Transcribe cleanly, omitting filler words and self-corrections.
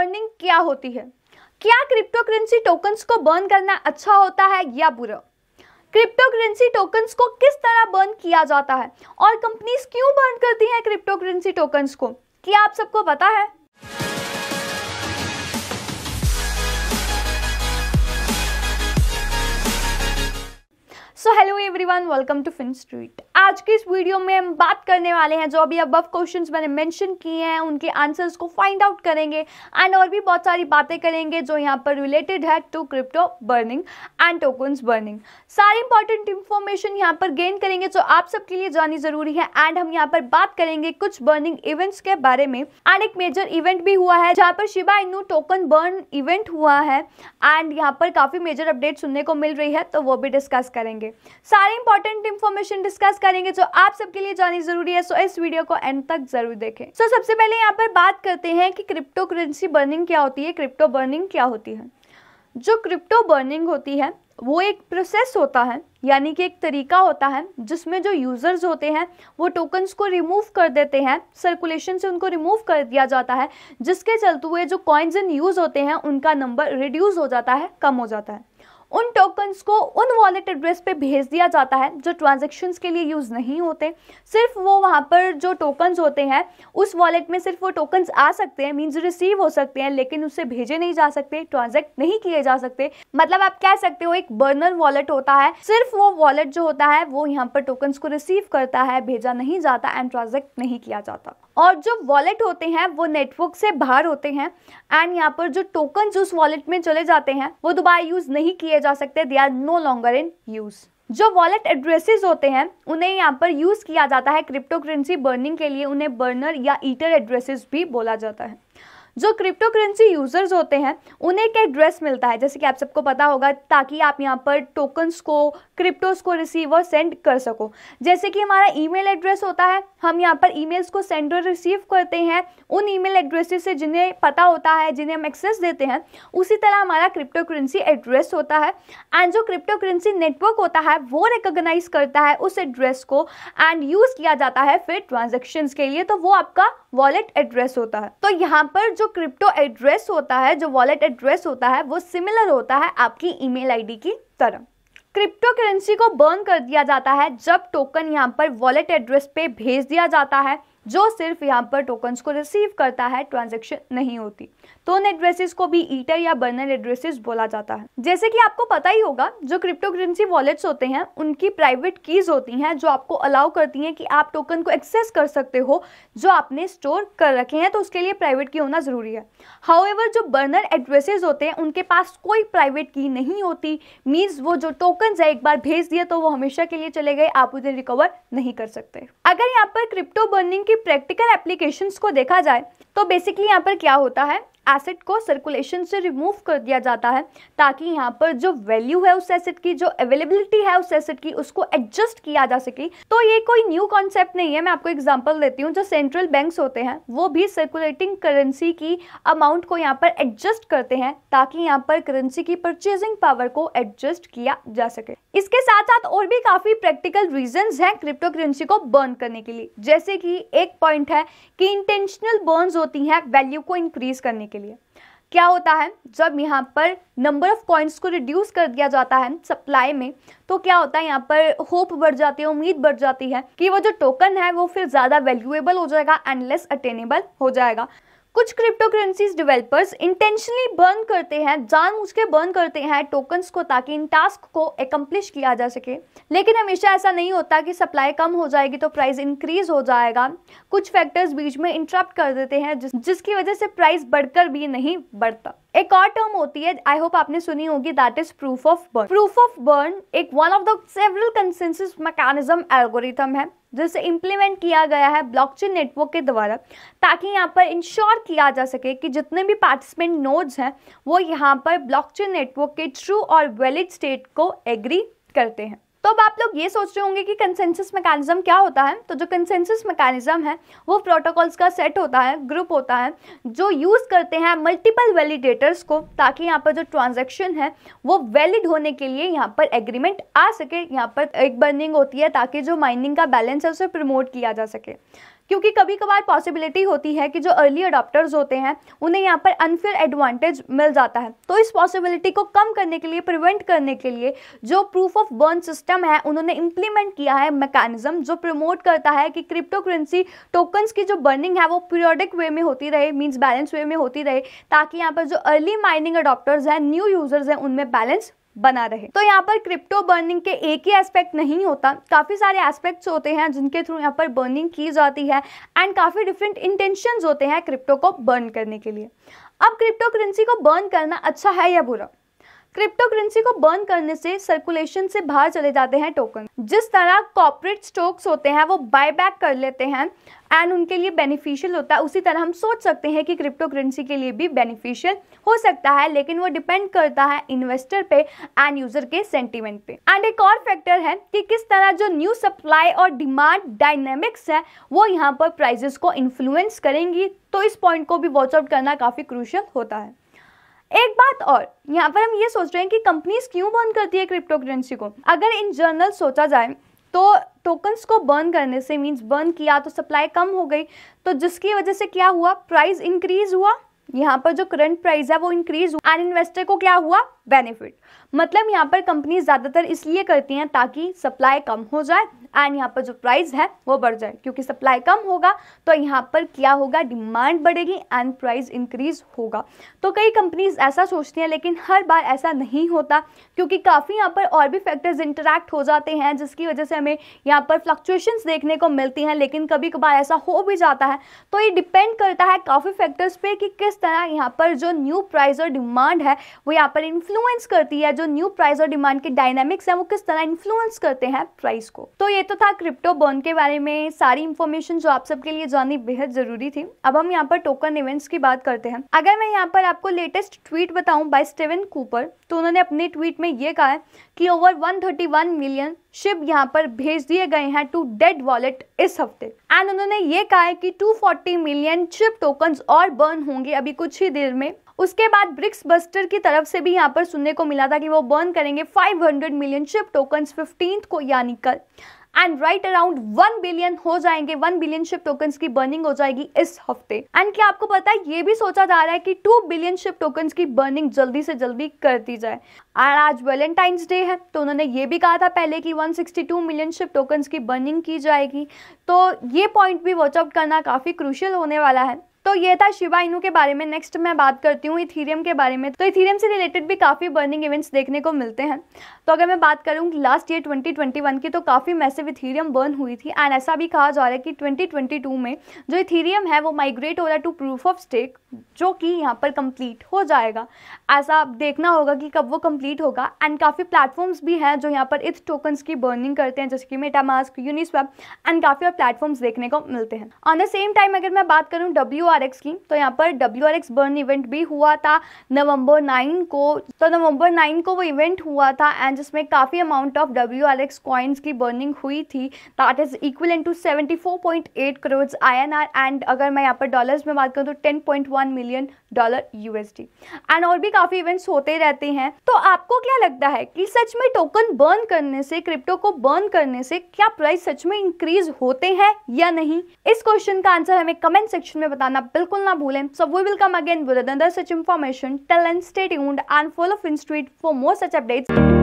Burning क्या होती है? क्या क्रिप्टो करेंसी टोकन्स को बर्न करना अच्छा होता है या बुरा? क्रिप्टो करेंसी टोकन्स को किस तरह बर्न किया जाता है और कंपनीज क्यों बर्न करती हैं क्रिप्टो करेंसी टोकन्स को? क्या आप सबको पता है? So hello everyone, welcome to Finstreet. आज की इस वीडियो में हम बात करने वाले हैं जो अभी अबव क्वेश्चंस मैंने मेंशन किए हैं उनके आंसर्स को फाइंड आउट करेंगे एंड और भी बहुत सारी बातें करेंगे जो यहाँ पर रिलेटेड है to crypto burning and tokens burning. सारी इंपॉर्टेंट इंफॉर्मेशन यहाँ पर गेन करेंगे जो आप सबके लिए जाननी जरूरी है एंड हम यहाँ पर बात करेंगे कुछ बर्निंग इवेंट्स के बारे में। एंड एक मेजर इवेंट भी हुआ है जहाँ पर Shiba Inu token burn event हुआ है एंड यहाँ पर काफी मेजर अपडेट सुनने को मिल रही है, तो वो भी डिस्कस करेंगे। सारी इंपॉर्टेंट इंफॉर्मेशन डिस्कस करेंगे जो आप सबके लिए जाननी जरूरी है, सो इस वीडियो को एंड तक जरूर देखें। सो सबसे पहले यहाँ पर बात करते हैं कि क्रिप्टो करेंसी बर्निंग क्या होती है, क्रिप्टो बर्निंग क्या होती है। जो क्रिप्टो बर्निंग होती है वो एक प्रोसेस होता है, यानी कि एक तरीका होता है जिसमें जो यूजर्स होते हैं वो टोकन्स को रिमूव कर देते हैं, सर्कुलेशन से उनको रिमूव कर दिया जाता है, जिसके चलते हुए जो कॉइन्स इन यूज होते हैं उनका नंबर रिड्यूस हो जाता है, कम हो जाता है। उन टोकन्स को उन वॉलेट एड्रेस पे भेज दिया जाता है जो ट्रांजैक्शंस के लिए यूज़ नहीं होते। सिर्फ वो वहाँ पर जो टोकन्स होते हैं उस वॉलेट में सिर्फ वो टोकन्स आ सकते हैं, मींस रिसीव हो सकते हैं, लेकिन उससे भेजे नहीं जा सकते, ट्रांजैक्ट नहीं किए जा सकते। मतलब आप कह सकते हो एक बर्नर वॉलेट होता है, सिर्फ वो वॉलेट जो होता है वो यहाँ पर टोकन्स को रिसीव करता है, भेजा नहीं जाता एंड ट्रांजैक्ट नहीं किया जाता। और जो वॉलेट होते हैं वो नेटवर्क से बाहर होते हैं एंड यहाँ पर जो टोकन्स उस वॉलेट में चले जाते हैं वो दोबारा यूज नहीं किए जा सकते, they are no longer in use. जो वॉलेट एड्रेसेस होते हैं उन्हें यहाँ पर यूज किया जाता है क्रिप्टो करेंसी बर्निंग के लिए, उन्हें बर्नर या ईटर एड्रेसेस भी बोला जाता है। जो क्रिप्टो करेंसी यूजर्स होते हैं उन्हें एक एड्रेस मिलता है, जैसे कि आप सबको पता होगा, ताकि आप यहाँ पर टोकन्स को, क्रिप्टोस को रिसीव और सेंड कर सको। जैसे कि हमारा ईमेल एड्रेस होता है, हम यहाँ पर ईमेल्स को सेंड और रिसीव करते हैं उन ईमेल एड्रेसेस से जिन्हें पता होता है, जिन्हें हम एक्सेस देते हैं। उसी तरह हमारा क्रिप्टो करेंसी एड्रेस होता है एंड जो क्रिप्टो करेंसी नेटवर्क होता है वो रिकॉग्नाइज करता है उस एड्रेस को एंड यूज किया जाता है फिर ट्रांजेक्शन्स के लिए, तो वो आपका वॉलेट एड्रेस होता है। तो यहाँ पर जो क्रिप्टो एड्रेस होता है, जो वॉलेट एड्रेस होता है, वो सिमिलर होता है आपकी ईमेल आईडी की तरह। क्रिप्टो करेंसी को बर्न कर दिया जाता है जब टोकन यहाँ पर वॉलेट एड्रेस पे भेज दिया जाता है जो सिर्फ यहाँ पर टोकन्स को रिसीव करता है, ट्रांजैक्शन नहीं होती। तो उन एड्रेसेस को भी ईटर या बर्नर एड्रेसेस बोला जाता है। जैसे कि आपको पता ही होगा, जो क्रिप्टो करेंसी वॉलेट्स होते हैं उनकी प्राइवेट कीज होती हैं जो आपको अलाउ करती हैं कि आप टोकन को एक्सेस कर सकते हो जो आपने स्टोर कर रखे हैं, तो उसके लिए प्राइवेट की होना जरूरी है। हाउएवर जो बर्नर एड्रेसेस होते हैं उनके पास कोई प्राइवेट की नहीं होती, मीन्स वो जो टोकन्स है एक बार भेज दिए तो वो हमेशा के लिए चले गए, आप उन्हें रिकवर नहीं कर सकते। अगर यहाँ पर क्रिप्टो बर्निंग की प्रैक्टिकल एप्लीकेशंस को देखा जाए तो बेसिकली यहाँ पर क्या होता है, एसेट को सर्कुलेशन से रिमूव कर दिया जाता है ताकि यहाँ पर जो वैल्यू है उस एसेट की, जो अवेलेबिलिटी है उस एसेट की, उसको एडजस्ट किया जा सके। तो ये कोई न्यू कॉन्सेप्ट नहीं है। मैं आपको एग्जांपल देती हूँ, जो सेंट्रल बैंक्स होते हैं वो भी सर्कुलेटिंग करेंसी की अमाउंट को यहाँ पर एडजस्ट करते हैं ताकि यहाँ पर करेंसी की परचेजिंग पावर को एडजस्ट किया जा सके। इसके साथ साथ और भी काफी प्रैक्टिकल रीजंस हैं क्रिप्टो करेंसी को बर्न करने के लिए। जैसे कि एक पॉइंट है कि इंटेंशनल बर्न्स होती हैं वैल्यू को इंक्रीज करने के लिए। क्या होता है, जब यहाँ पर नंबर ऑफ कॉइन्स को रिड्यूस कर दिया जाता है सप्लाई में, तो क्या होता है यहाँ पर होप बढ़ जाती है, उम्मीद बढ़ जाती है कि वो जो टोकन है वो फिर ज्यादा वैल्यूएबल हो जाएगा एंड लेस अटेनेबल हो जाएगा। कुछ crypto currencies developers intentionally burn करते हैं, जानबूझ के बर्न करते हैं टोकन्स को ताकि इन टास्क को एकम्प्लिश किया जा सके। लेकिन हमेशा ऐसा नहीं होता कि सप्लाई कम हो जाएगी तो प्राइस इंक्रीज हो जाएगा। कुछ फैक्टर्स बीच में इंटरप्ट कर देते हैं जिसकी वजह से प्राइस बढ़कर भी नहीं बढ़ता। एक और टर्म होती है, आई होप आपने सुनी होगी, that is proof of burn. Proof of burn एक one of the several consensus mechanism algorithm है जिसे इम्प्लीमेंट किया गया है ब्लॉकचेन नेटवर्क के द्वारा ताकि यहाँ पर इंश्योर किया जा सके कि जितने भी पार्टिसिपेंट नोड्स हैं वो यहाँ पर ब्लॉकचेन नेटवर्क के ट्रू और वैलिड स्टेट को एग्री करते हैं। तो अब आप लोग ये सोच रहे होंगे कि कंसेंसस मैकेनिज्म क्या होता है। तो जो कंसेंसस मैकेनिज्म है वो प्रोटोकॉल्स का सेट होता है, ग्रुप होता है, जो यूज करते हैं मल्टीपल वैलिडेटर्स को ताकि यहाँ पर जो ट्रांजैक्शन है वो वैलिड होने के लिए यहाँ पर एग्रीमेंट आ सके। यहाँ पर एक बर्निंग होती है ताकि जो माइनिंग का बैलेंस है उसे प्रमोट किया जा सके। क्योंकि कभी कभार पॉसिबिलिटी होती है कि जो अर्ली अडॉप्टर्स होते हैं उन्हें यहाँ पर अनफेयर एडवांटेज मिल जाता है। तो इस पॉसिबिलिटी को कम करने के लिए, प्रिवेंट करने के लिए जो प्रूफ ऑफ बर्न सिस्टम है उन्होंने इंप्लीमेंट किया है मैकेनिज्म जो प्रमोट करता है कि क्रिप्टो करेंसी टोकन्स की जो बर्निंग है वो पीरियोडिक वे में होती रहे, मींस बैलेंस वे में होती रहे, ताकि यहाँ पर जो अर्ली माइनिंग अडॉप्टर्स हैं, न्यू यूजर्स हैं, उनमें बैलेंस बना रहे। तो यहाँ पर क्रिप्टो बर्निंग के एक ही एस्पेक्ट नहीं होता, काफ़ी सारे एस्पेक्ट्स होते हैं जिनके थ्रू यहाँ पर बर्निंग की जाती है एंड काफ़ी डिफरेंट इंटेंशंस होते हैं क्रिप्टो को बर्न करने के लिए। अब क्रिप्टो करेंसी को बर्न करना अच्छा है या बुरा? क्रिप्टो करेंसी को बर्न करने से सर्कुलेशन से बाहर चले जाते हैं टोकन। जिस तरह कॉर्पोरेट स्टॉक्स होते हैं वो बाय बैक कर लेते हैं एंड उनके लिए बेनिफिशियल होता है, उसी तरह हम सोच सकते हैं कि क्रिप्टो करेंसी के लिए भी बेनिफिशियल हो सकता है, लेकिन वो डिपेंड करता है इन्वेस्टर पे एंड यूजर के सेंटीमेंट पे। एंड एक और फैक्टर है कि किस तरह जो न्यू सप्लाई और डिमांड डायनेमिक्स है वो यहाँ पर प्राइजेस को इन्फ्लुएंस करेंगी। तो इस पॉइंट को भी वॉच आउट करना काफ़ी क्रूशियल होता है। एक बात और, यहाँ पर हम ये सोच रहे हैं कि कंपनीज क्यों बर्न करती है क्रिप्टो करेंसी को। अगर इन जनरल सोचा जाए तो टोकन्स को बर्न करने से मींस बर्न किया तो सप्लाई कम हो गई, तो जिसकी वजह से क्या हुआ, प्राइस इंक्रीज हुआ, यहाँ पर जो करंट प्राइस है वो इंक्रीज हुआ एंड इन्वेस्टर को क्या हुआ, बेनिफिट। मतलब यहाँ पर कंपनी ज़्यादातर इसलिए करती हैं ताकि सप्लाई कम हो जाए एंड यहाँ पर जो प्राइस है वो बढ़ जाए, क्योंकि सप्लाई कम होगा तो यहाँ पर क्या होगा, डिमांड बढ़ेगी एंड प्राइस इंक्रीज होगा। तो कई कंपनीज ऐसा सोचती हैं, लेकिन हर बार ऐसा नहीं होता, क्योंकि काफ़ी यहाँ पर और भी फैक्टर्स इंटरैक्ट हो जाते हैं जिसकी वजह से हमें यहाँ पर फ्लक्चुएशंस देखने को मिलती हैं, लेकिन कभी कभार ऐसा हो भी जाता है। तो ये डिपेंड करता है काफ़ी फैक्टर्स पे कि किस तरह यहाँ पर जो न्यू प्राइस और डिमांड है वो यहाँ पर इन्फ्लुएंस करती है, जो न्यू प्राइस और डिमांड के डायनामिक्स हैं वो किस तरह इन्फ्लुएंस करते हैं प्राइस को। तो ये तो था क्रिप्टो बर्न के बारे में सारी इंफॉर्मेशन जो आप सबके लिए जाननी बेहद जरूरी थी। अब हम यहाँ पर टोकन इवेंट्स की बात करते हैं। अगर मैं यहाँ पर आपको लेटेस्ट ट्वीट बताऊं बाय स्टीवन कूपर, तो उन्होंने अपने ट्वीट में ये कहा है कि ओवर 131 मिलियन शिप यहाँ पर भेज दिए गए हैं टू डेड वॉलेट इस हफ्ते एंड उन्होंने ये कहा है कि 240 मिलियन शिप टोकन्स और बर्न होंगे अभी कुछ ही देर में। उसके बाद ब्रिक्स बस्टर की तरफ से भी यहाँ पर सुनने को मिला था कि वो बर्न करेंगे 500 मिलियन शिप टोकन्स 15th को यानी कल एंड राइट अराउंड 1 बिलियन हो जाएंगे, 1 बिलियन शिप टोकन्स की बर्निंग हो जाएगी इस हफ्ते। एंड क्या आपको पता है, ये भी सोचा जा रहा है कि 2 बिलियन शिप टोकन्स की बर्निंग जल्दी से जल्दी कर दी जाए। और आज वैलेंटाइंस डे है, तो उन्होंने ये भी कहा था पहले कि 162 मिलियन शिप टोकन्स की बर्निंग की जाएगी। तो ये पॉइंट भी वॉच आउट करना काफ़ी क्रूशियल होने वाला है। तो ये था शिबा इनू के बारे में। नेक्स्ट मैं बात करती हूँ इथीरियम के बारे में। तो इथीरियम से रिलेटेड भी काफ़ी बर्निंग इवेंट्स देखने को मिलते हैं। तो अगर मैं बात करूँ लास्ट ईयर 2021 की, तो काफ़ी मैसिव इथीरियम बर्न हुई थी एंड ऐसा भी कहा जा रहा है कि 2022 में जो इथीरियम है वो माइग्रेट हो रहा है टू प्रूफ ऑफ स्टेक, जो कि यहाँ पर कंप्लीट हो जाएगा। ऐसा देखना होगा कि कब वो कंप्लीट होगा। एंड काफ़ी प्लेटफॉर्म्स भी हैं जो यहाँ पर इथ टोकन्स की बर्निंग करते हैं, जैसे कि मेटामास्क, यूनिस्वैप एंड काफ़ी और प्लेटफॉर्म्स देखने को मिलते हैं। ऑन द सेम टाइम अगर मैं बात करूँ WRX की, तो यहाँ पर WRX बर्न इवेंट भी हुआ था नवंबर 9 को। तो नवंबर 9 को वो इवेंट हुआ था एंड जिसमें काफ़ी अमाउंट ऑफ WRX कॉइन्स की बर्निंग हुई थी, that is equivalent to 74.8 crore INR and अगर मैं यहाँ पर डॉलर्स में बात करूँ तो 10.1 मिलियन डॉलर USD। एंड और भी काफ़ी इवेंट्स होते रहते हैं। तो आपको क्या लगता है कि सच में टोकन बर्न करने से, क्रिप्टो को बर्न करने से क्या प्राइस सच में इंक्रीज होते हैं या नहीं? इस क्वेश्चन का आंसर हमें कमेंट सेक्शन में बताना बिल्कुल ना भूलें। So we will come again with another such information. Till then, stay tuned and follow FinStreet for more such updates.